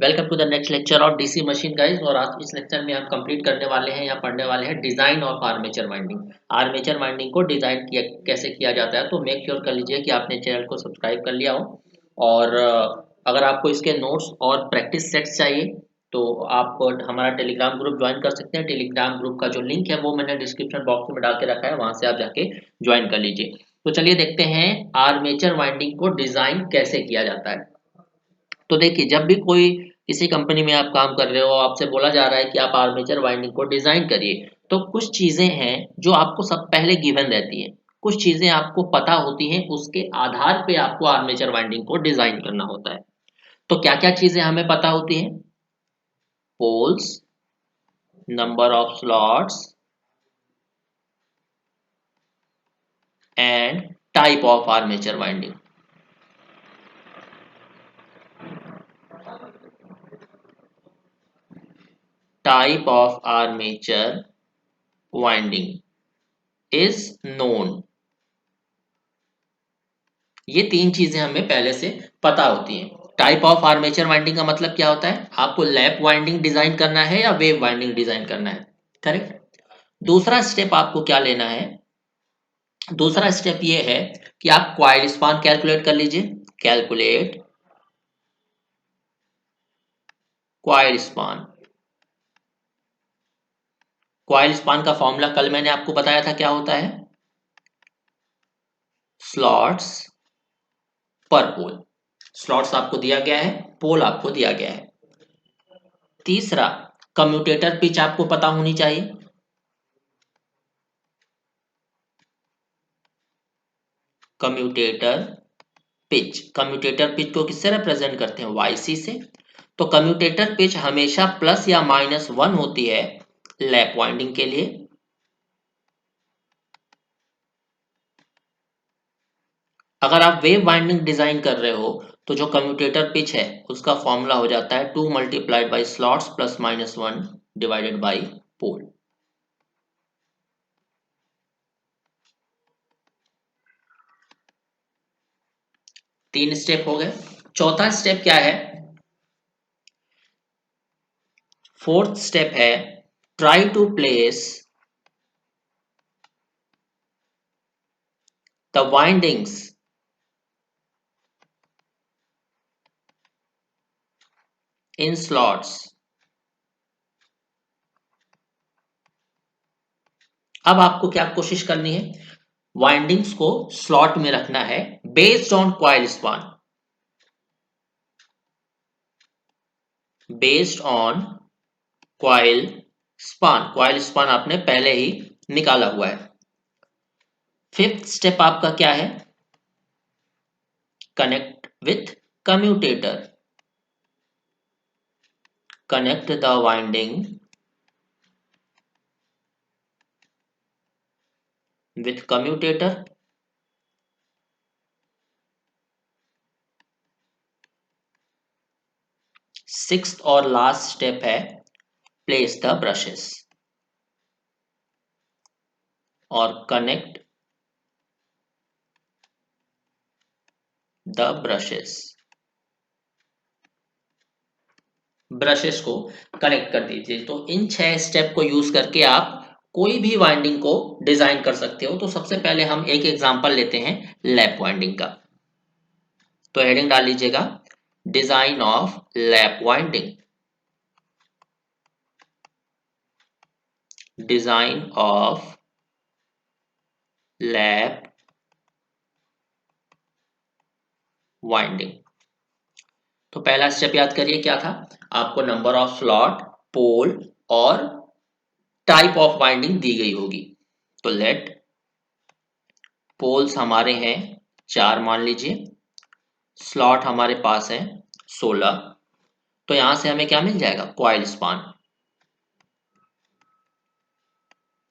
Welcome to the next lecture of DC machine guys. और आज इस लेक्चर में हम कंप्लीट करने वाले हैं या पढ़ने वाले हैं design of armature winding. Armature winding को डिजाइन किया कैसे किया जाता है, तो मेक श्योर कर लीजिए कि आपने चैनल को सब्सक्राइब कर लिया हो। और अगर आपको इसके नोट्स और प्रैक्टिस सेट्स चाहिए तो आप हमारा टेलीग्राम ग्रुप ज्वाइन कर सकते हैं। टेलीग्राम ग्रुप का जो लिंक है वो मैंने डिस्क्रिप्शन बॉक्स में डाल के रखा है, वहां से आप जाके ज्वाइन कर लीजिए। तो चलिए देखते हैं आर्मेचर वाइंडिंग को डिजाइन कैसे किया जाता है। तो देखिए, जब भी कोई किसी कंपनी में आप काम कर रहे हो, आपसे बोला जा रहा है कि आप आर्मेचर वाइंडिंग को डिजाइन करिए, तो कुछ चीजें हैं जो आपको सब पहले गिवन रहती हैं। कुछ चीजें आपको पता होती हैं, उसके आधार पे आपको आर्मेचर वाइंडिंग को डिजाइन करना होता है। तो क्या क्या चीजें हमें पता होती हैं? Poles, number of slots and type of armature winding. Type of armature winding is known. ये तीन चीजें हमें पहले से पता होती हैं। टाइप ऑफ आर्मेचर वाइंडिंग का मतलब क्या होता है? आपको लैप वाइंडिंग डिजाइन करना है या वेव वाइंडिंग डिजाइन करना है, करेक्ट। दूसरा स्टेप आपको क्या लेना है? दूसरा स्टेप ये है कि आप क्वाइल स्पान कैलकुलेट कर लीजिए। Calculate coil span. Coil span का फॉर्मूला कल मैंने आपको बताया था, क्या होता है? स्लॉट्स पर पोल। स्लॉट्स आपको दिया गया है, पोल आपको दिया गया है। तीसरा, कम्यूटेटर पिच आपको पता होनी चाहिए। Commutator pitch. कम्यूटेटर पिच को किससे रिप्रेजेंट करते हैं? YC से। तो कम्यूटेटर पिच हमेशा प्लस या -1 होती है लैप वाइंडिंग के लिए। अगर आप वेव वाइंडिंग डिजाइन कर रहे हो तो जो कम्यूटेटर पिच है उसका फॉर्मूला हो जाता है 2 multiplied by slots plus -1 divided by pole. तीन स्टेप हो गए। चौथा स्टेप क्या है? फोर्थ स्टेप है try to place the windings in slots. अब आपको क्या कोशिश करनी है? वाइंडिंग्स को स्लॉट में रखना है based on coil span. Based on coil span. Coil span आपने पहले ही निकाला हुआ है। फिफ्थ स्टेप आपका क्या है? Connect with commutator. Connect the winding with commutator. Sixth और लास्ट स्टेप है प्लेस द ब्रशेस और कनेक्ट द ब्रशेस। ब्रशेस को कनेक्ट कर दीजिए। तो इन 6 स्टेप को यूज करके आप कोई भी वाइंडिंग को डिजाइन कर सकते हो। तो सबसे पहले हम एक एग्जांपल लेते हैं लैप वाइंडिंग का। तो हेडिंग डाल लीजिएगा design of lap winding. Design of lap winding. तो पहला स्टेप याद करिए क्या था? आपको नंबर ऑफ स्लॉट, पोल और टाइप ऑफ वाइंडिंग दी गई होगी। तो लेट पोल्स हमारे हैं 4 मान लीजिए। स्लॉट हमारे पास है 16। तो यहां से हमें क्या मिल जाएगा? Coil span.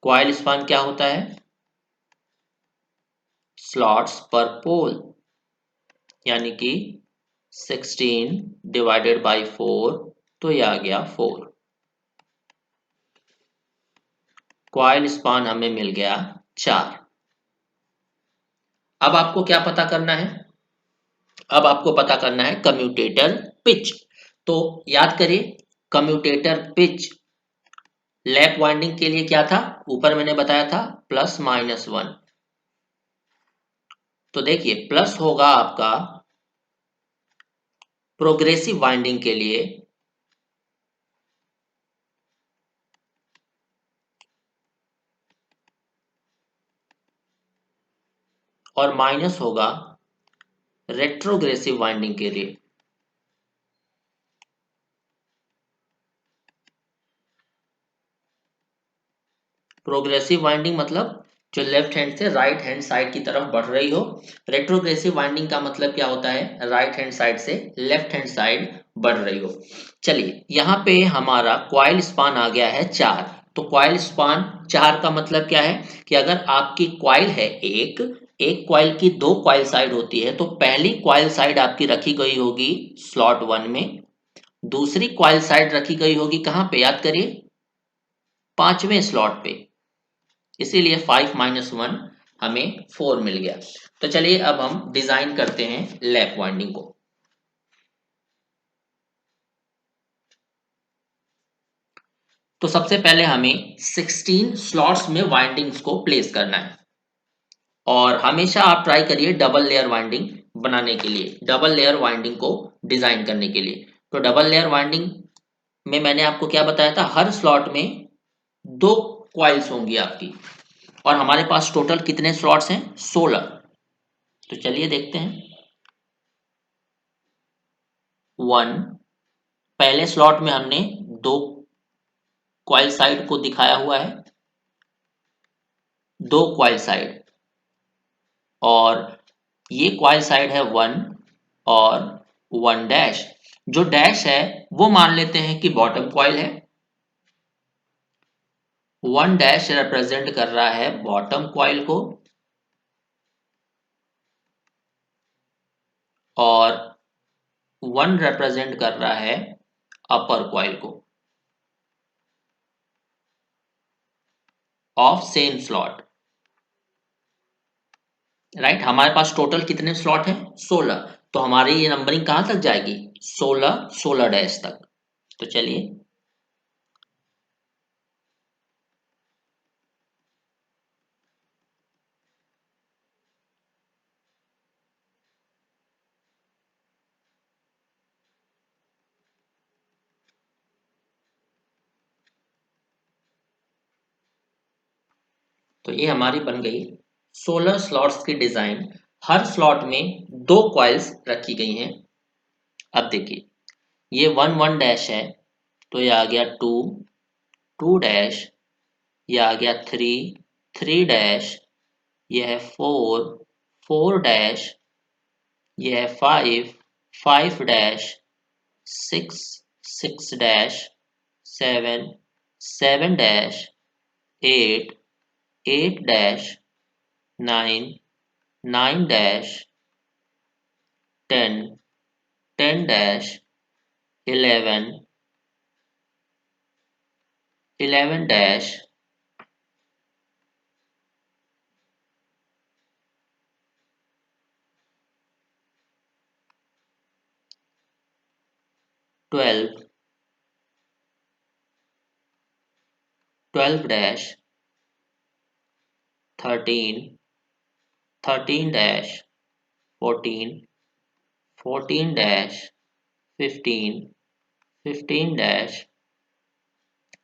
क्वाइल स्पान क्या होता है? स्लॉट्स पर पोल, यानी कि 16 डिवाइडेड बाई 4, तो ये आ गया 4। क्वाइल स्पान हमें मिल गया 4। अब आपको क्या पता करना है? अब आपको पता करना है कम्यूटेटर पिच। तो याद करिए कम्यूटेटर पिच लैप वाइंडिंग के लिए क्या था, ऊपर मैंने बताया था +-1। तो देखिए प्लस होगा आपका प्रोग्रेसिव वाइंडिंग के लिए, और माइनस होगा रेट्रोग्रेसिव वाइंडिंग के लिए। प्रोग्रेसिव वाइंडिंग मतलब जो लेफ्ट हैंड से राइट हैंड साइड की तरफ बढ़ रही हो। रेट्रोग्रेसिव वाइंडिंग का मतलब क्या होता है, राइट हैंड साइड से लेफ्ट हैंड साइड बढ़ रही हो। चलिए यहाँ पे हमारा कॉइल स्पान आ गया है 4। तो कॉइल स्पान 4 का मतलब क्या है कि अगर आपकी कॉइल है एक कॉइल की 2 कॉइल साइड होती है, तो पहली कॉइल साइड आपकी रखी गई होगी स्लॉट 1 में, दूसरी कॉइल साइड रखी गई होगी कहाँ पे, याद करिए 5वें स्लॉट पे। इसीलिए 5 - 1 हमें 4 मिल गया। तो चलिए अब हम डिजाइन करते हैं लैप वाइंडिंग को। तो सबसे पहले हमें 16 स्लॉट्स में वाइंडिंग्स को प्लेस करना है, और हमेशा आप ट्राई करिए डबल लेयर वाइंडिंग बनाने के लिए, डबल लेयर वाइंडिंग को डिजाइन करने के लिए। तो डबल लेयर वाइंडिंग में मैंने आपको क्या बताया था, हर स्लॉट में 2 कॉइल्स होंगी आपकी, और हमारे पास टोटल कितने स्लॉट्स हैं, 16। तो चलिए देखते हैं। 1, पहले स्लॉट में हमने 2 कॉइल साइड को दिखाया हुआ है, 2 कॉइल साइड, और ये कॉइल साइड है 1 और 1 डैश। जो डैश है वो मान लेते हैं कि बॉटम कॉइल है, 1 डैश रिप्रेजेंट कर रहा है बॉटम कॉइल को, और 1 रिप्रेजेंट कर रहा है अपर कॉइल को ऑफ सेम स्लॉट। राइट, हमारे पास टोटल कितने स्लॉट हैं, 16। तो हमारी ये नंबरिंग कहां तक जाएगी, 16 16 डैश तक। तो चलिए तो ये हमारी बन गई 16 स्लॉट्स की डिजाइन। हर स्लॉट में 2 कॉइल्स रखी गई हैं। अब देखिए ये 1 1 डैश है, तो ये आ गया 2 2 डैश, ये आ गया 3 3 डैश, ये है 4 4 डैश, ये है 5 5 dash, 6 6 dash, 7 7 dash, 8 8 dash, 9 9 dash, 10 10 dash, 11 11 dash, 12 12 dash, 13 13 dash, 14 14 dash, 15 15 dash,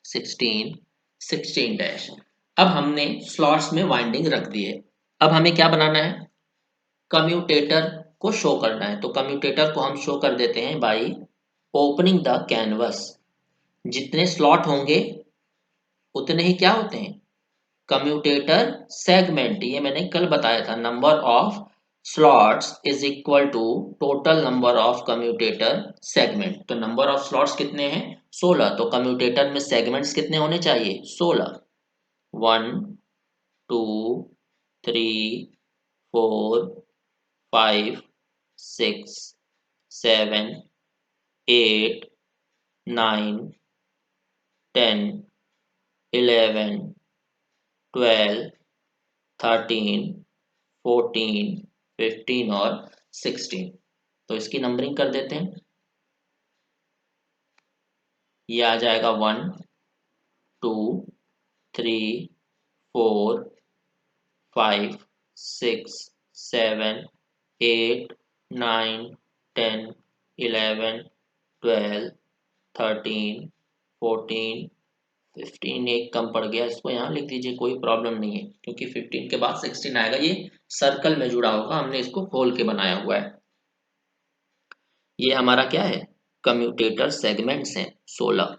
16 16 dash. अब हमने स्लॉट्स में वाइंडिंग रख दी है। अब हमें क्या बनाना है, कम्यूटेटर को शो करना है। तो कम्यूटेटर को हम शो कर देते हैं बाई ओपनिंग द कैनवस। जितने स्लॉट होंगे उतने ही क्या होते हैं, कम्यूटेटर सेगमेंट। ये मैंने कल बताया था, number of slots is equal to total number of commutator segment. तो नंबर ऑफ स्लॉट्स कितने हैं, 16। तो कम्यूटेटर में सेगमेंट्स कितने होने चाहिए, 16। 1 2 3 4 5 6 7 8 9 10 11 12 13 14 15 और 16। तो इसकी नंबरिंग कर देते हैं। ये आ जाएगा 1 2 3 4 5 6 7 8 9 10 11 12 13 14 15 एक कम पड़ गया, इसको यहाँ लिख दीजिए, कोई प्रॉब्लम नहीं है क्योंकि 15 के बाद 16 आएगा। ये सर्कल में जुड़ा होगा, हमने इसको खोल के बनाया हुआ है। ये हमारा क्या है, कम्यूटेटर सेगमेंट्स हैं 16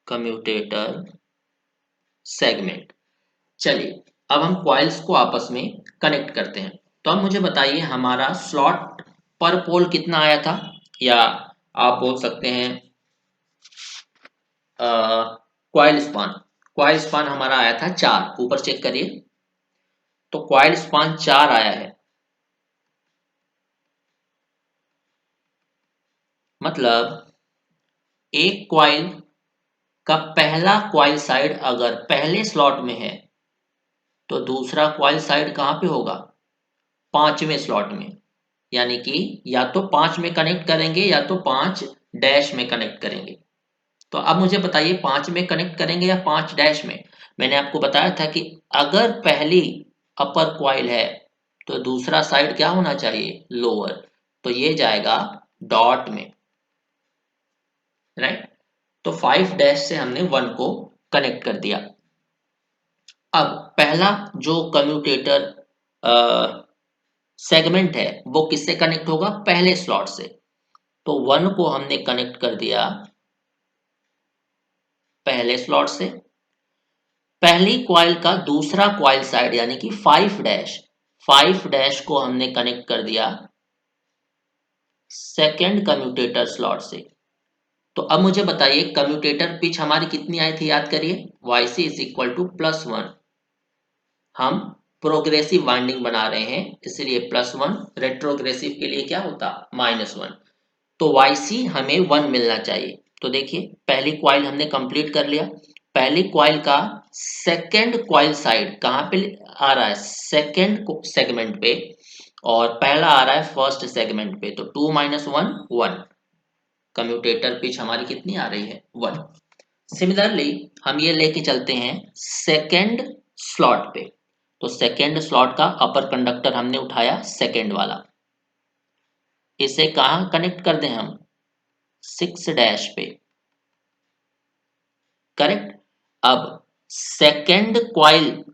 कम्यूटेटर सेगमेंट। चलिए अब हम कॉइल्स को आपस में कनेक्ट करते हैं। तो अब मुझे बताइए हमारा स्लॉट पर पोल कितना आया था, या आप बोल सकते हैं कॉइल स्पान हमारा आया था 4, ऊपर चेक करिए। तो कॉइल स्पान 4 आया है, मतलब एक कॉइल का पहला कॉइल साइड अगर पहले स्लॉट में है तो दूसरा कॉइल साइड कहाँ पे होगा, 5वें स्लॉट में। यानी कि या तो 5 में कनेक्ट करेंगे या तो 5 डैश में कनेक्ट करेंगे। तो अब मुझे बताइए 5 में कनेक्ट करेंगे या 5 डैश में। मैंने आपको बताया था कि अगर पहली अपर कॉइल है तो दूसरा साइड क्या होना चाहिए, लोअर। तो ये जाएगा डॉट में, राइट। तो 5 डैश से हमने 1 को कनेक्ट कर दिया। अब पहला जो कम्यूटेटर सेगमेंट है वो किससे कनेक्ट होगा, पहले स्लॉट से। तो 1 को हमने कनेक्ट कर दिया पहले स्लॉट से। पहली कॉइल का दूसरा कॉइल साइड यानी कि 5 डैश को हमने कनेक्ट कर दिया सेकेंड कम्यूटेटर स्लॉट से। तो अब मुझे बताइए कम्यूटेटर पिच हमारी कितनी आई थी, याद करिए, yc इज इक्वल टू +1। हम प्रोग्रेसिव वाइंडिंग बना रहे हैं इसलिए +1, रेट्रोग्रेसिव के लिए क्या होता, -1। तो yc हमें 1 मिलना चाहिए। तो देखिए पहली कॉइल हमने कंप्लीट कर लिया। पहली कॉइल का सेकेंड कॉइल साइड कहाँ पे आ रहा है, सेकेंड सेगमेंट पे, और पहला आ रहा है फर्स्ट सेगमेंट पे। तो 2 - 1 1, कम्यूटेटर पिच हमारी कितनी आ रही है, 1। सिमिलरली हम ये लेके चलते हैं सेकेंड स्लॉट पे। तो सेकेंड स्लॉट का अपर कंडक्टर हमने उठाया सेकेंड वाला, इसे कहाँ कनेक्ट कर दें हम, 6 डैश पे, करेक्ट। अब सेकेंड कॉइल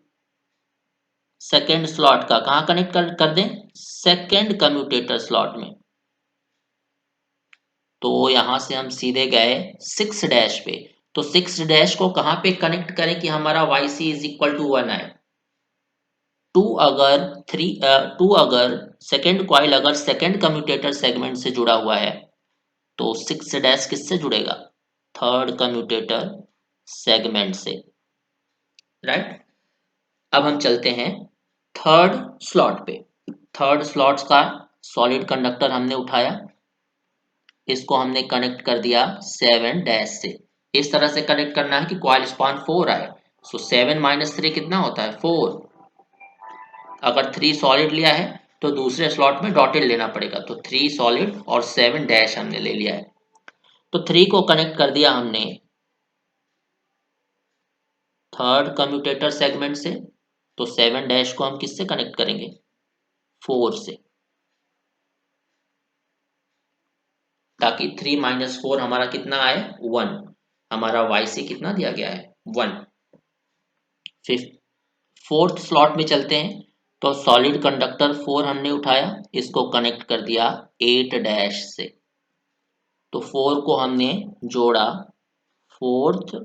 सेकेंड स्लॉट का कहाँ कनेक्ट कर दें, सेकेंड कम्यूटेटर स्लॉट में। तो यहां से हम सीधे गए 6 डैश पे। तो 6 डैश को कहाँ पे कनेक्ट करें कि हमारा yc इज इक्वल टू 1 आए। 2 अगर 2 अगर सेकेंड कॉइल अगर सेकेंड कम्यूटेटर सेगमेंट से जुड़ा हुआ है तो 6 डैश किससे जुड़ेगा, थर्ड कम्यूटेटर सेगमेंट से, राइट। अब हम चलते हैं थर्ड स्लॉट पे। थर्ड स्लॉट का सॉलिड कंडक्टर हमने उठाया, इसको हमने कनेक्ट कर दिया 7 डैश से। इस तरह से कनेक्ट करना है कि कॉइल स्पान 4 आए। सो 7 - 3 कितना होता है, 4। अगर 3 सॉलिड लिया है तो दूसरे स्लॉट में डॉटेड लेना पड़ेगा। तो 3 सॉलिड और 7 डैश हमने ले लिया है। तो 3 को कनेक्ट कर दिया हमने थर्ड कम्यूटेटर सेगमेंट से। तो 7 डैश को हम किससे कनेक्ट करेंगे, 4 से, ताकि 3 - 4 हमारा कितना आए, 1। हमारा yc कितना दिया गया है, 1। फिफ्थ फोर्थ स्लॉट में चलते हैं। तो सॉलिड कंडक्टर 4 हमने उठाया, इसको कनेक्ट कर दिया 8 डैश से। तो 4 को हमने जोड़ा फोर्थ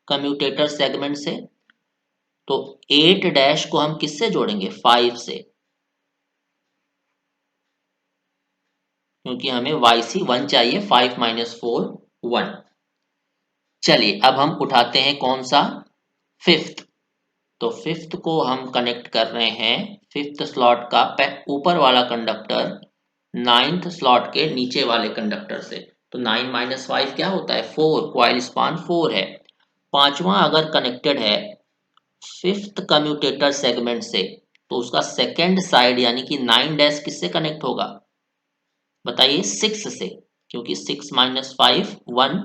कम्यूटेटर सेगमेंट से। तो 8 डैश को हम किससे जोड़ेंगे, 5 से, क्योंकि हमें yc 1 चाहिए। 5 - 4 1। चलिए अब हम उठाते हैं कौन सा, फिफ्थ। तो फिफ्थ को हम कनेक्ट कर रहे हैं फिफ्थ स्लॉट का ऊपर वाला कंडक्टर नाइन्थ स्लॉट के नीचे वाले कंडक्टर से। तो 9 - 5 क्या होता है, 4। कॉइल स्पान 4 है। पांचवा अगर कनेक्टेड है फिफ्थ कम्यूटेटर सेगमेंट से तो उसका सेकेंड साइड यानी कि 9 डैश किससे कनेक्ट होगा, बताइए 6 से, क्योंकि 6 माइनस 5 1,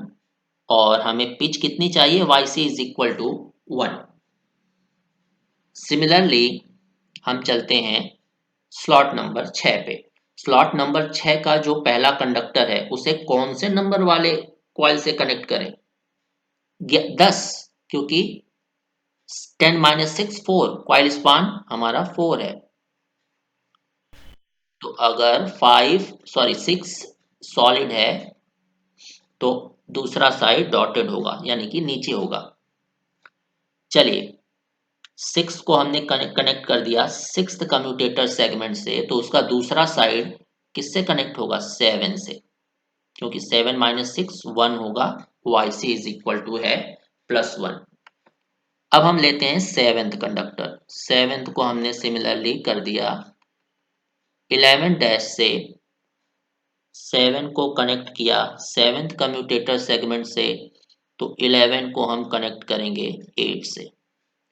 और हमें पिच कितनी चाहिए, Y C is equal to 1। सिमिलरली हम चलते हैं स्लॉट नंबर 6 पे। स्लॉट नंबर 6 का जो पहला कंडक्टर है उसे कौन से नंबर वाले कॉइल से कनेक्ट करें, 10, क्योंकि 10 माइनस 6 4, कॉइल स्पान हमारा 4 है। तो अगर 6 सॉलिड है तो दूसरा साइड डॉटेड होगा, यानी कि नीचे होगा। चलिए 6 को हमने कनेक्ट कर दिया सिक्स्थ कम्यूटेटर सेगमेंट से, तो उसका दूसरा साइड किससे कनेक्ट होगा, 7 से, क्योंकि 7 माइनस 6 1 होगा, Y C is equal to है +1। अब हम लेते हैं सेवेंथ कंडक्टर। सेवेंथ को हमने सिमिलरली कर दिया 11 डैश से, 7 को कनेक्ट किया सेवेंथ कम्यूटेटर सेगमेंट से, तो 11 को हम कनेक्ट करेंगे 8 से,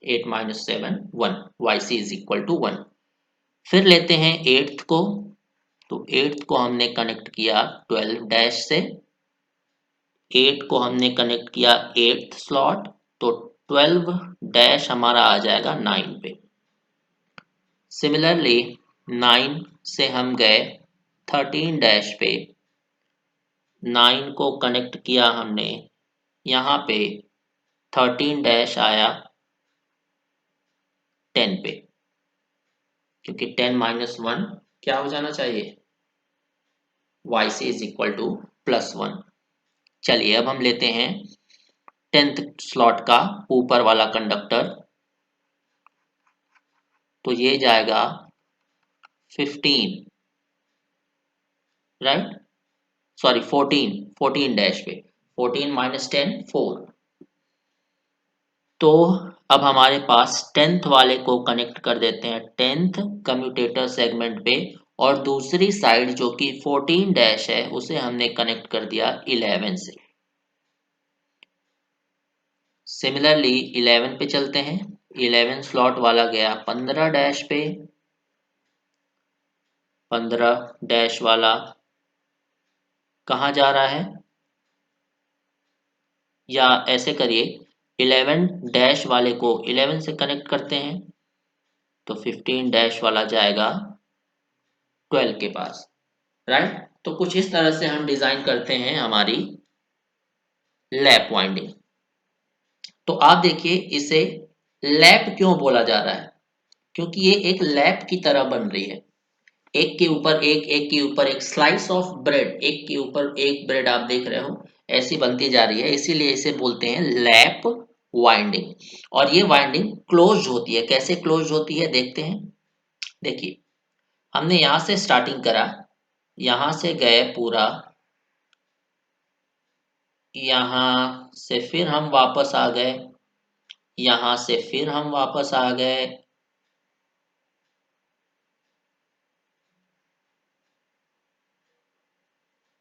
8 minus 7 1, Y C is equal to 1। फिर लेते हैं एट्थ को, तो एट्थ को हमने कनेक्ट किया 12 डैश से, 8 को हमने कनेक्ट किया एट्थ स्लॉट, तो 12 डैश हमारा आ जाएगा 9 पे। सिमिलरली 9 से हम गए 13 डैश पे, 9 को कनेक्ट किया हमने यहाँ पे, 13 डैश आया 10 पे, क्योंकि 10 माइनस 1 क्या हो जाना चाहिए, Y C is equal to +1। चलिए अब हम लेते हैं 10th स्लॉट का ऊपर वाला कंडक्टर, तो ये जाएगा 15, राइट, सॉरी 14, 14 डैश पे, 14 माइनस 10 4। तो अब हमारे पास 10th वाले को कनेक्ट कर देते हैं 10th कम्यूटेटर सेगमेंट पे, और दूसरी साइड जो कि 14 डैश है उसे हमने कनेक्ट कर दिया 11 से। सिमिलरली 11 पे चलते हैं, 11 स्लॉट वाला गया 15 डैश पे, 15 डैश वाला कहाँ जा रहा है, या ऐसे करिए 11 डैश वाले को 11 से कनेक्ट करते हैं, तो 15 डैश वाला जाएगा 12 के पास, राइट। तो कुछ इस तरह से हम डिजाइन करते हैं हमारी लैप वाइंडिंग। तो आप देखिए इसे लैप क्यों बोला जा रहा है, क्योंकि ये एक लैप की तरह बन रही है, एक के ऊपर एक, एक के ऊपर एक, स्लाइस ऑफ ब्रेड, एक के ऊपर एक ब्रेड आप देख रहे हो ऐसी बनती जा रही है, इसीलिए इसे बोलते हैं लैप वाइंडिंग। और ये वाइंडिंग क्लोज होती है, कैसे क्लोज होती है देखते हैं। देखिए हमने यहां से स्टार्टिंग करा, यहां से गए पूरा, यहाँ से फिर हम वापस आ गए, यहाँ से फिर हम वापस आ गए,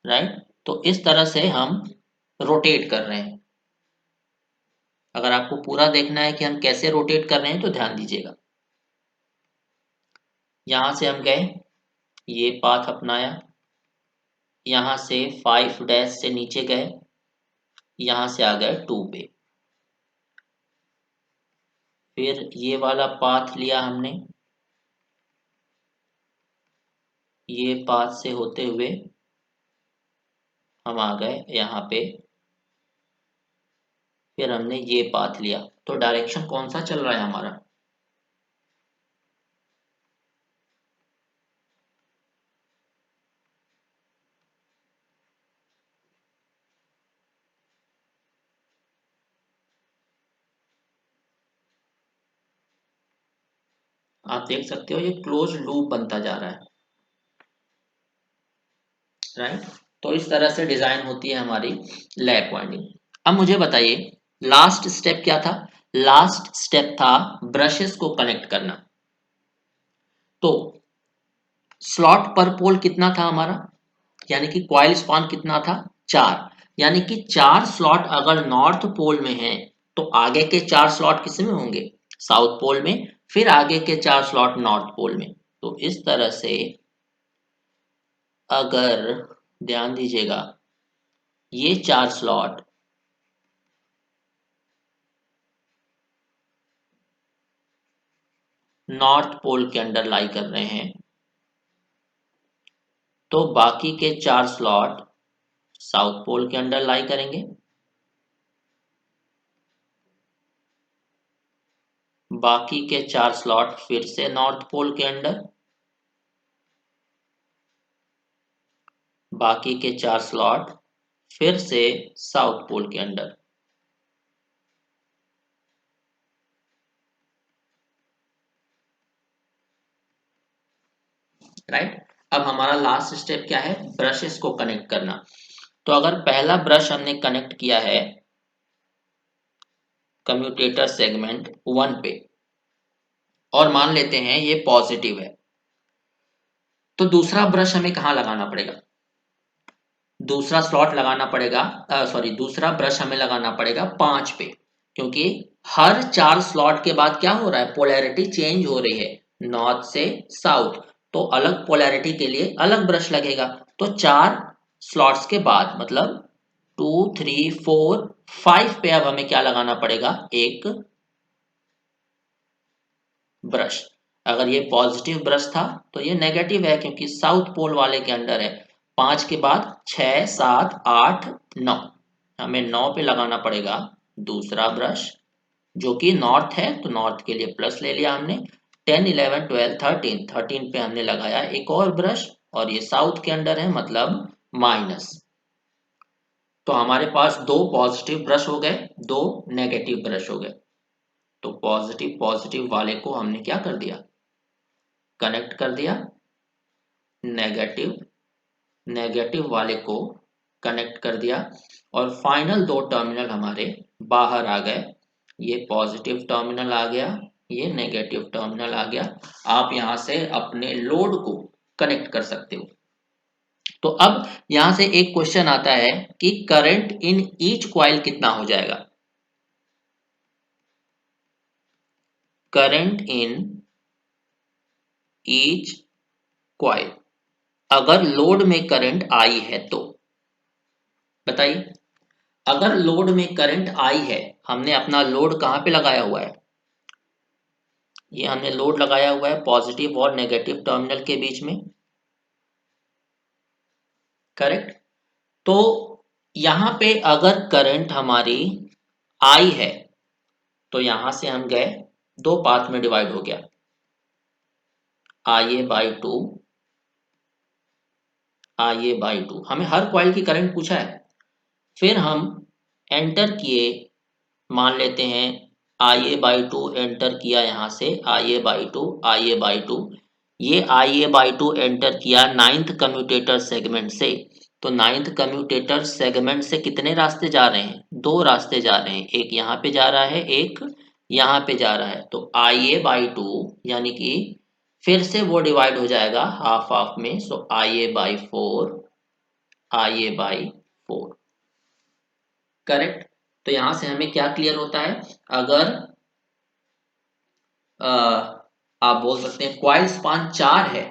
राइट। तो इस तरह से हम रोटेट कर रहे हैं। अगर आपको पूरा देखना है कि हम कैसे रोटेट कर रहे हैं तो ध्यान दीजिएगा। यहाँ से हम गए, ये पाथ अपनाया, यहाँ से 5 डैश से नीचे गए, यहाँ से आ गए 2 पे, फिर ये वाला पाथ लिया हमने, ये पाथ से होते हुए हम आ गए यहाँ पे, फिर हमने ये पाथ लिया। तो डायरेक्शन कौन सा चल रहा है हमारा, आप देख सकते हो ये क्लोज लूप बनता जा रहा है, राइट। तो इस तरह से डिजाइन होती है हमारी लैप वाइंडिंग। अब मुझे बताइए लास्ट स्टेप क्या था, लास्ट स्टेप था ब्रशेस को कनेक्ट करना। तो स्लॉट पर पोल कितना था हमारा, यानी कि कॉइल स्पान कितना था, 4, यानी कि 4 स्लॉट अगर नॉर्थ पोल में है तो आगे के 4 स्लॉट किस में होंगे, साउथ पोल में, फिर आगे के 4 स्लॉट नॉर्थ पोल में। तो इस तरह से अगर ध्यान दीजिएगा ये 4 स्लॉट नॉर्थ पोल के अंदर लाई कर रहे हैं तो बाकी के 4 स्लॉट साउथ पोल के अंदर लाई करेंगे। बाकी के 4 स्लॉट फिर से नॉर्थ पोल के अंदर। बाकी के 4 स्लॉट फिर से साउथ पोल के अंदर। राइट। अब हमारा लास्ट स्टेप क्या है, ब्रशेस को कनेक्ट करना। तो अगर पहला ब्रश हमने कनेक्ट किया है कम्यूटेटर सेगमेंट 1 पे और मान लेते हैं ये पॉजिटिव है, तो दूसरा ब्रश हमें कहाँ लगाना पड़ेगा, दूसरा स्लॉट लगाना पड़ेगा, सॉरी दूसरा ब्रश हमें लगाना पड़ेगा 5 पे, क्योंकि हर 4 स्लॉट के बाद क्या हो रहा है, पोलैरिटी चेंज हो रही है नॉर्थ से साउथ, तो अलग पोलैरिटी के लिए अलग ब्रश लगेगा। तो 4 स्लॉट्स के बाद मतलब 2 3 4 5 पे अब हमें क्या लगाना पड़ेगा, एक ब्रश। अगर ये पॉजिटिव ब्रश था तो ये नेगेटिव है क्योंकि साउथ पोल वाले के अंदर है। 5 के बाद 6 7 8 9, हमें 9 पे लगाना पड़ेगा दूसरा ब्रश जो कि नॉर्थ है, तो नॉर्थ के लिए प्लस ले लिया हमने। 10 11 12 13 13 पे हमने लगाया एक और ब्रश और ये साउथ के अंदर है मतलब माइनस। तो हमारे पास दो पॉजिटिव ब्रश हो गए, दो नेगेटिव ब्रश हो गए। तो पॉजिटिव पॉजिटिव वाले को हमने क्या कर दिया, कनेक्ट कर दिया, नेगेटिव नेगेटिव वाले को कनेक्ट कर दिया और फाइनल दो टर्मिनल हमारे बाहर आ गए। ये पॉजिटिव टर्मिनल आ गया, ये नेगेटिव टर्मिनल आ गया। आप यहां से अपने लोड को कनेक्ट कर सकते हो। तो अब यहां से एक क्वेश्चन आता है कि करंट इन ईच कॉइल कितना हो जाएगा। करंट इन ईच कॉइल, अगर लोड में करंट आई है तो बताइए, अगर लोड में करंट आई है, हमने अपना लोड कहां पे लगाया हुआ है, ये हमने लोड लगाया हुआ है पॉजिटिव और नेगेटिव टर्मिनल के बीच में, करेक्ट। तो यहां पे अगर करंट हमारी आई है तो यहां से हम गए, दो पार्ट में डिवाइड हो गया, I A by two, I A by two, हमें हर कॉइल की करंट पूछा है। फिर हम एंटर किए, मान लेते हैं I A by two enter किया, यहाँ से I A by two, I A by two, ये I A by two enter किया नाइन्थ कम्यूटेटर सेगमेंट से। तो नाइन्थ कम्यूटेटर सेगमेंट से कितने रास्ते जा रहे हैं, दो रास्ते जा रहे हैं, एक यहाँ पे जा रहा है, एक यहाँ पे जा रहा है। तो आई ए बाई टू यानी कि फिर से वो डिवाइड हो जाएगा हाफ हाफ में, so I A by four, I A by four, correct. तो यहां से हमें क्या क्लियर होता है, अगर आप बोल सकते हैं क्वाइल स्पान 4 है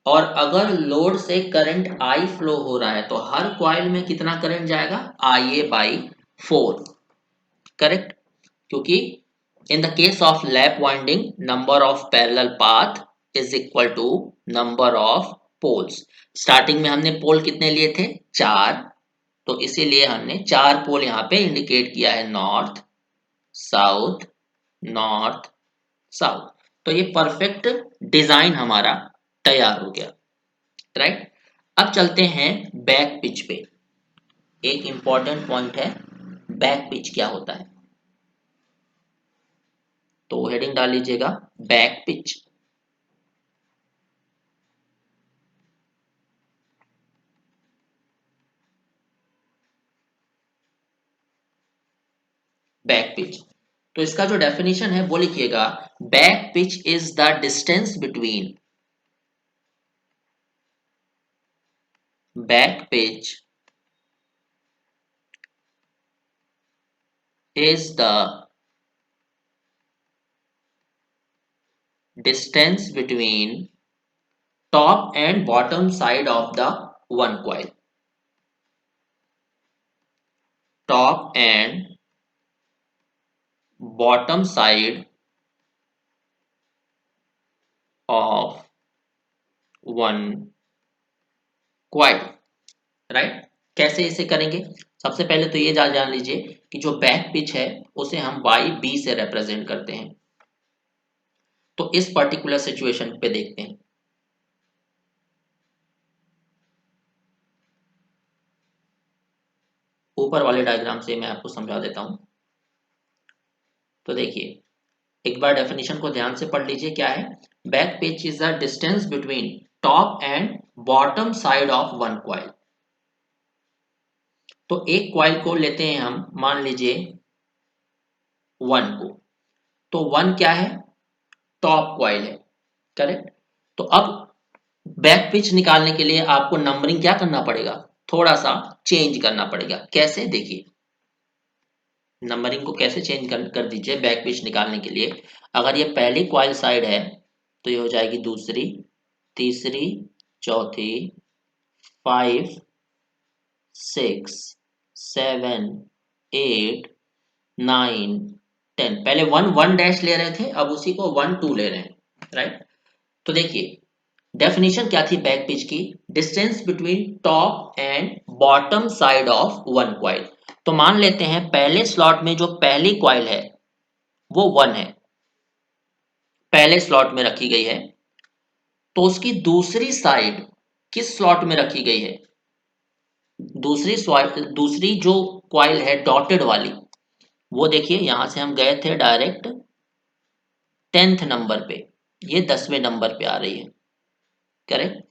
और अगर लोड से करंट आई फ्लो हो रहा है तो हर क्वाइल में कितना करंट जाएगा, I A by four, correct. क्योंकि in the case of lap winding number of parallel path is equal to number of poles. Starting में हमने पोल कितने लिए थे, 4, तो इसीलिए हमने 4 पोल यहाँ पे इंडिकेट किया है, नॉर्थ साउथ नॉर्थ साउथ। तो ये परफेक्ट डिजाइन हमारा तैयार हो गया, राइट। अब चलते हैं बैक पिच पे। एक इंपॉर्टेंट पॉइंट है, बैक पिच क्या होता है, तो हेडिंग डाल लीजिएगा बैक पिच। बैक पिच, तो इसका जो डेफिनेशन है वो लिखिएगा, back pitch is the distance between, back pitch is the distance between top and bottom side of the one coil. Top and bottom side of one coil, right. कैसे इसे करेंगे? सबसे पहले तो ये जान लीजिए कि जो बैक पिच है उसे हम वाई बी से रिप्रेजेंट करते हैं। तो इस पर्टिकुलर सिचुएशन पे देखते हैं। ऊपर वाले डायग्राम से मैं आपको समझा देता हूं। तो देखिए, एक बार डेफिनेशन को ध्यान से पढ़ लीजिए। क्या है? Back pitch is the distance between top and bottom side of one coil. तो एक कॉइल को लेते हैं हम, मान लीजिए वन को। तो वन क्या है? टॉप कॉइल है, करेक्ट। तो अब बैक पिच निकालने के लिए आपको नंबरिंग क्या करना पड़ेगा? थोड़ा सा चेंज करना पड़ेगा। कैसे? देखिए, नंबरिंग को कैसे चेंज कर दीजिए बैक पिच निकालने के लिए। अगर ये पहली कॉइल साइड है तो ये हो जाएगी दूसरी, तीसरी, चौथी, 5, 6, 7, 8, 9, 10। पहले 1 1 डैश ले रहे थे, अब उसी को 1 2 ले रहे हैं, राइट। तो देखिए, डेफिनेशन क्या थी बैक पिच की? Distance between top and bottom side of one coil. तो मान लेते हैं पहले स्लॉट में जो पहली कॉइल है वो 1 है, पहले स्लॉट में रखी गई है। तो उसकी दूसरी साइड किस स्लॉट में रखी गई है? दूसरी जो कॉइल है डॉटेड वाली, वो देखिए यहां से हम गए थे डायरेक्ट 10th नंबर पे, ये 10वें नंबर पे आ रही है, करेक्ट।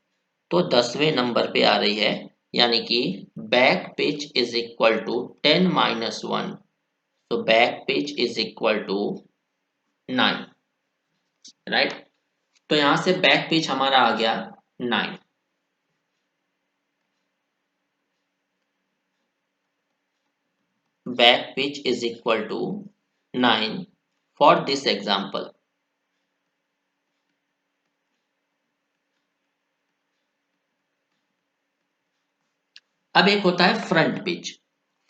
तो 10वें नंबर पे आ रही है, यानी कि back pitch is equal to 10 - 1। तो back pitch is equal to 9, right. तो यहां से बैक पिच हमारा आ गया 9। Back pitch is equal to 9 for this example. अब एक होता है फ्रंट पिच।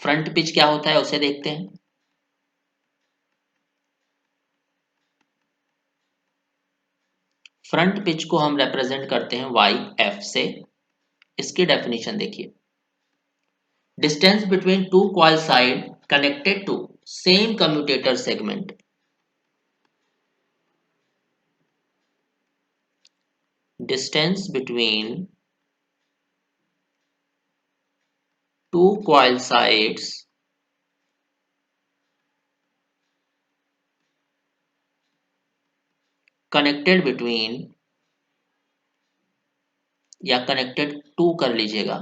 फ्रंट पिच क्या होता है उसे देखते हैं। फ्रंट पिच को हम रिप्रेजेंट करते हैं वाई एफ से। इसकी डेफिनेशन देखिए, distance between two coil side connected to same commutator segment. Distance between two coil sides connected between, या कनेक्टेड टू कर लीजिएगा,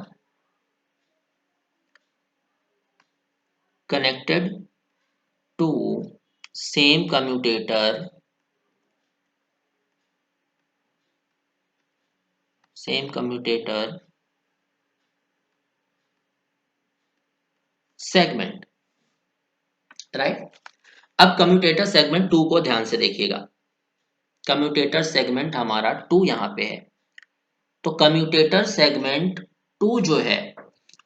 connected to same commutator, same commutator segment, right. अब commutator segment 2 को ध्यान से देखिएगा। कम्यूटेटर सेगमेंट हमारा 2 यहां पे है। तो कम्यूटेटर सेगमेंट 2 जो है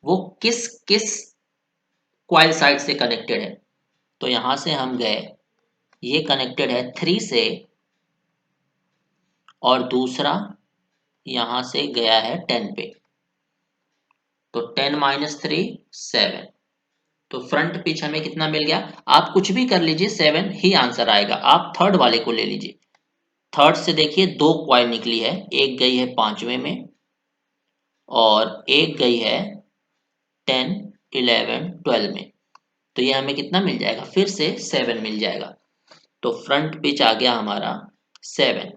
वो किस किस क्वाइल साइड से कनेक्टेड है? तो यहां से हम गए, ये कनेक्टेड है 3 से, और दूसरा यहां से गया है 10 पे। तो 10 - 3 7। तो फ्रंट पिच हमें कितना मिल गया? आप कुछ भी कर लीजिए, 7 ही आंसर आएगा। आप थर्ड वाले को ले लीजिए। थर्ड से देखिए 2 क्वाइल निकली है, एक गई है 5वें में और एक गई है 10, 11, 12 में। तो ये हमें कितना मिल जाएगा? फिर से 7 मिल जाएगा। तो फ्रंट पिच आ गया हमारा 7।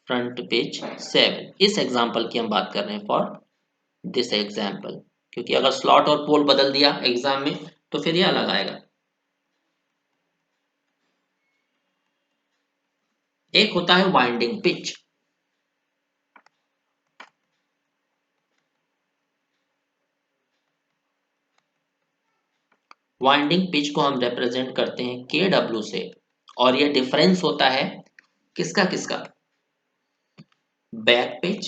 Front pitch 7। इस एग्जाम्पल की हम बात कर रहे हैं, फॉर दिस एग्जाम्पल। क्योंकि अगर स्लॉट और पोल बदल दिया एग्जाम में तो फिर ये अलग आएगा। एक होता है वाइंडिंग पिच। वाइंडिंग पिच को हम रिप्रेजेंट करते हैं के डब्ल्यू से, और ये डिफरेंस होता है किसका किसका, back pitch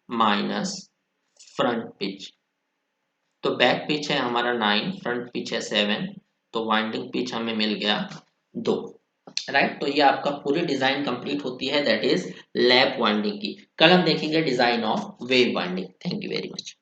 minus front pitch. तो बैक पिच है हमारा 9, फ्रंट पिच है 7, तो वाइंडिंग पिच हमें मिल गया 2, राइट। तो ये आपका पूरी डिजाइन कंप्लीट होती है, दैट इज लैप वाइंडिंग की। कल हम देखेंगे design of wave winding. Thank you very much.